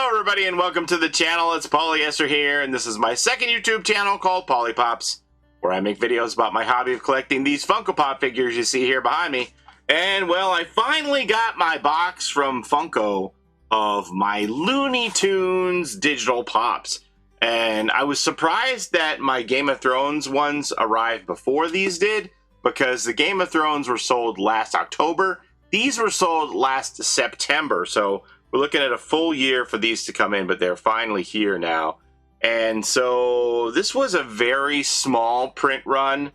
everybody, and welcome to the channel. It's Paulie ESTHER here, and this is my second YouTube channel called Paulie Pops, where I make videos about my hobby of collecting these Funko Pop figures you see here behind me. And, well, I finally got my box from Funko of my Looney Tunes digital pops. And I was surprised that my Game of Thrones ones arrived before these did, because the Game of Thrones were sold last October. These were sold last September, so we're looking at a full year for these to come in, but they're finally here now. And so this was a very small print run,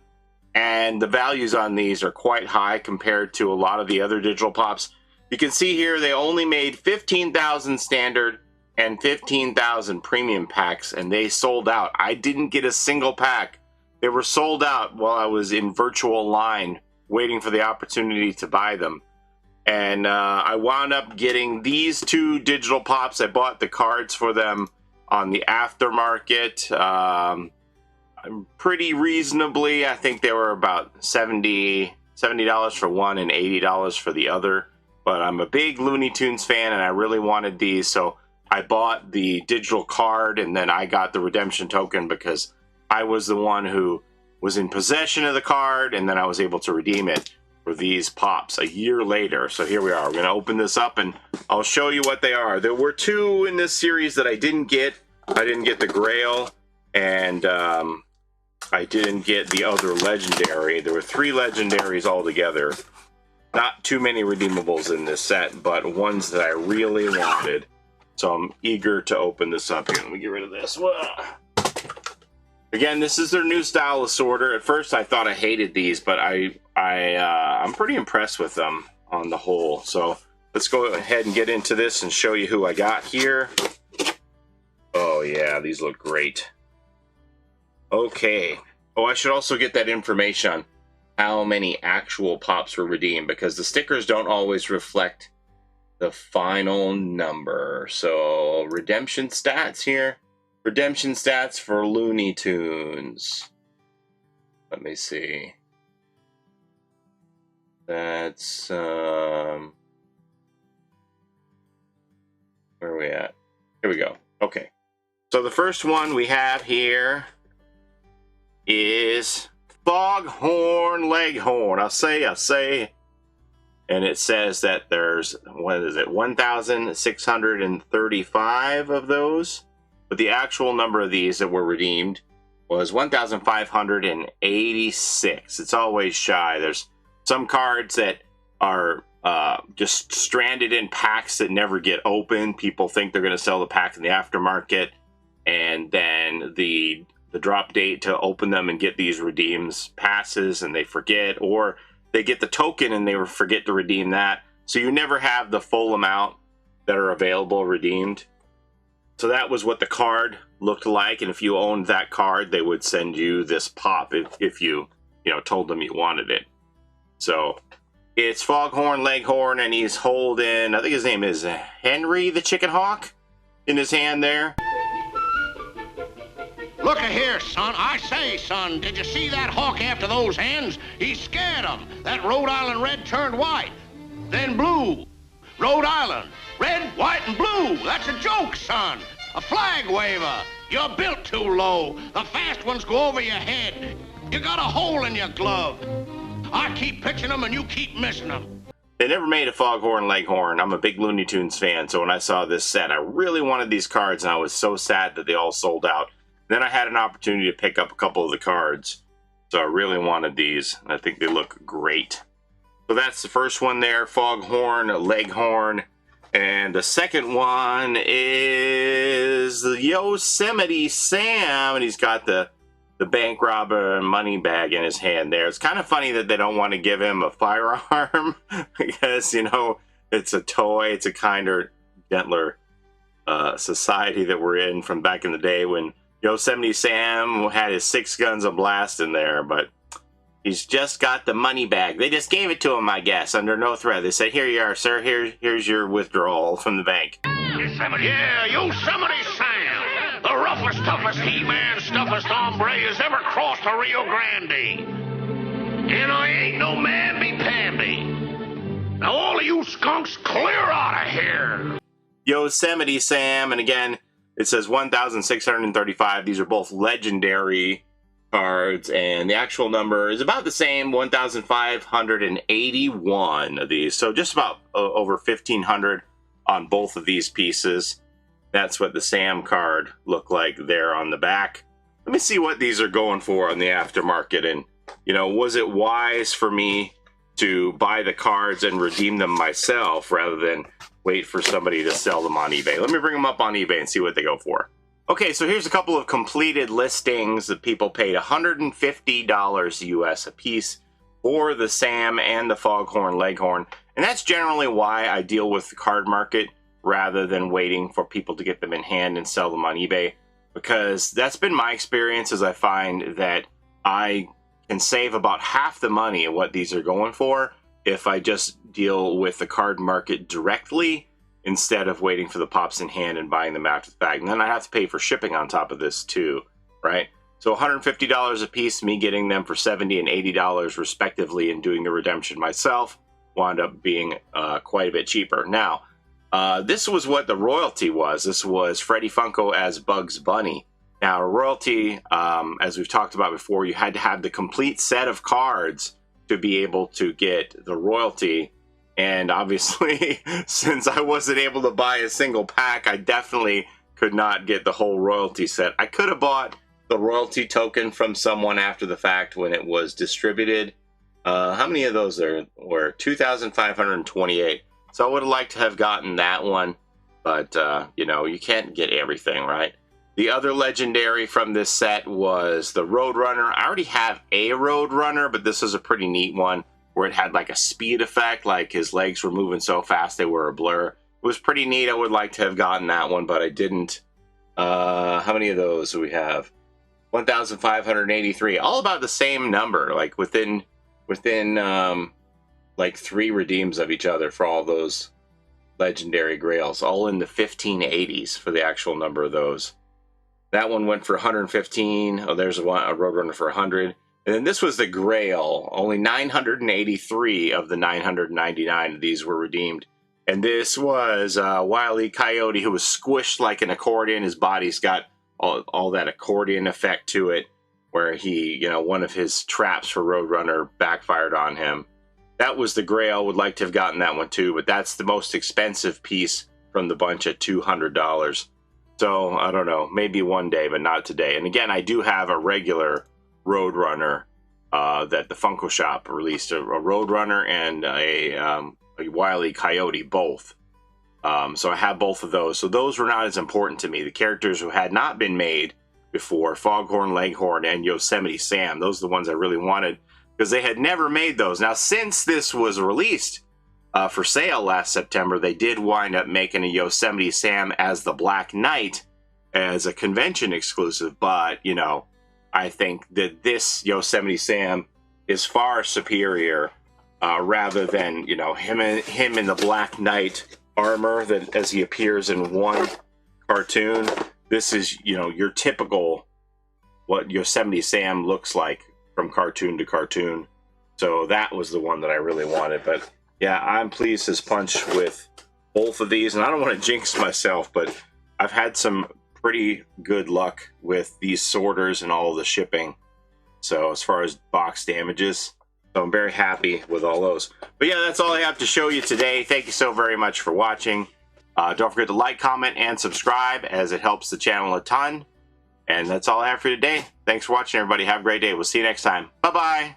and the values on these are quite high compared to a lot of the other digital pops. You can see here they only made 15,000 standard and 15,000 premium packs, and they sold out. I didn't get a single pack. They were sold out while I was in virtual line waiting for the opportunity to buy them. And I wound up getting these two digital pops. I bought the cards for them on the aftermarket pretty reasonably. I think they were about $70 for one and $80 for the other. But I'm a big Looney Tunes fan, and I really wanted these, so I bought the digital card, and then I got the redemption token because I was the one who was in possession of the card, and then I was able to redeem it for these pops a year later. So here we are. We're going to open this up and I'll show you what they are. There were two in this series that I didn't get. I didn't get the Grail, and I didn't get the other legendary. There were three legendaries altogether. Not too many redeemables in this set, but ones that I really wanted. So I'm eager to open this up here. Let me get rid of this. Whoa. Again, this is their new style of sorter. At first I thought I hated these, but I'm pretty impressed with them on the whole. So let's go ahead and get into this and show you who I got here. Oh yeah, these look great. Okay. Oh, I should also get that information on how many actual pops were redeemed, because the stickers don't always reflect the final number. So redemption stats here. Redemption stats for Looney Tunes. Let me see. That's, where are we at? Here we go. Okay. So the first one we have here is Foghorn Leghorn. I say. And it says that there's, what is it, 1,635 of those. But the actual number of these that were redeemed was 1,586. It's always shy. There's some cards that are just stranded in packs that never get opened. People think they're going to sell the pack in the aftermarket, and then the drop date to open them and get these redeems passes, and they forget, or they get the token and they forget to redeem that. So you never have the full amount that are available redeemed. So that was what the card looked like, and if you owned that card, they would send you this pop if you told them you wanted it. So it's Foghorn Leghorn, and he's holding, I think his name is Henry the Chicken Hawk, in his hand there. Look here, son. I say, son, did you see that hawk after those hens? He scared them. That Rhode Island red turned white, then blue. Rhode Island, red, white, and blue. That's a joke, son. A flag waver. You're built too low. The fast ones go over your head. You got a hole in your glove. I keep pitching them and you keep missing them. They never made a Foghorn Leghorn. I'm a big Looney Tunes fan, so when I saw this set, I really wanted these cards, and I was so sad that they all sold out. Then I had an opportunity to pick up a couple of the cards, so I really wanted these. I think they look great. So that's the first one there, Foghorn Leghorn. And the second one is the Yosemite Sam, and he's got the bank robber money bag in his hand there. It's kind of funny that they don't want to give him a firearm because, it's a toy. It's a kinder, gentler society that we're in from back in the day when Yosemite Sam had his 6 guns a blast in there, but he's just got the money bag. They just gave it to him, I guess, under no threat. They said, here you are, sir. Here's your withdrawal from the bank. Yosemite. Yeah, Yosemite Sam. The roughest, toughest He-Man, stuffest hombre has ever crossed the Rio Grande. And I ain't no man be pamby. Now all of you skunks, clear out of here. Yosemite Sam. And again, it says 1,635. These are both legendary cards, and the actual number is about the same, 1,581 of these. So just about over 1,500 on both of these pieces. That's what the Sam card looked like there on the back. Let me see what these are going for on the aftermarket. And, you know, was it wise for me to buy the cards and redeem them myself rather than wait for somebody to sell them on eBay? Let me bring them up on eBay and see what they go for. Okay, so here's a couple of completed listings that people paid $150 US a piece for the Sam and the Foghorn Leghorn. And that's generally why I deal with the card market rather than waiting for people to get them in hand and sell them on eBay, because that's been my experience. As I find that I can save about half the money of what these are going for if I just deal with the card market directly instead of waiting for the pops in hand and buying them after the fact. And then I have to pay for shipping on top of this too, right? So $150 a piece, me getting them for $70 and $80 respectively and doing the redemption myself wound up being quite a bit cheaper. Now, this was what the royalty was. This was Freddie Funko as Bugs Bunny. Now, royalty, as we've talked about before, you had to have the complete set of cards to be able to get the royalty. And obviously, since I wasn't able to buy a single pack, I definitely could not get the whole royalty set. I could have bought the royalty token from someone after the fact when it was distributed. How many of those there were? 2,528. So I would have liked to have gotten that one, but you know, you can't get everything, right? The other legendary from this set was the Roadrunner. I already have a Roadrunner, but this is a pretty neat one where it had like a speed effect, like his legs were moving so fast they were a blur. It was pretty neat. I would like to have gotten that one, but I didn't. How many of those do we have? 1,583. All about the same number, like within like 3 redeems of each other for all those legendary grails, all in the 1580s for the actual number of those. That one went for 115. Oh, there's a Roadrunner for 100. And then this was the grail. Only 983 of the 999 of these were redeemed. And this was Wile E. Coyote, who was squished like an accordion. His body's got all that accordion effect to it, where he, you know, one of his traps for Roadrunner backfired on him. That was the grail. Would like to have gotten that one too, but that's the most expensive piece from the bunch at $200. So I don't know, maybe one day, but not today. And again, I do have a regular Roadrunner that the Funko Shop released, a Roadrunner and a Wile E. Coyote, both. So I have both of those. So those were not as important to me. The characters who had not been made before, Foghorn Leghorn and Yosemite Sam, those are the ones I really wanted because they had never made those. Now, since this was released for sale last September, they did wind up making a Yosemite Sam as the Black Knight as a convention exclusive. But, you know, I think that this Yosemite Sam is far superior rather than, you know, him in the Black Knight armor that as he appears in one cartoon. This is, you know, your typical what Yosemite Sam looks like from cartoon to cartoon. So that was the one that I really wanted. But yeah, I'm pleased as punch with both of these. And I don't want to jinx myself, but I've had some pretty good luck with these sorters and all the shipping. So as far as box damages, so I'm very happy with all those. But yeah, that's all I have to show you today. Thank you so very much for watching. Don't forget to like, comment, and subscribe as it helps the channel a ton. And that's all I have for you today. Thanks for watching, everybody. Have a great day. We'll see you next time. Bye-bye.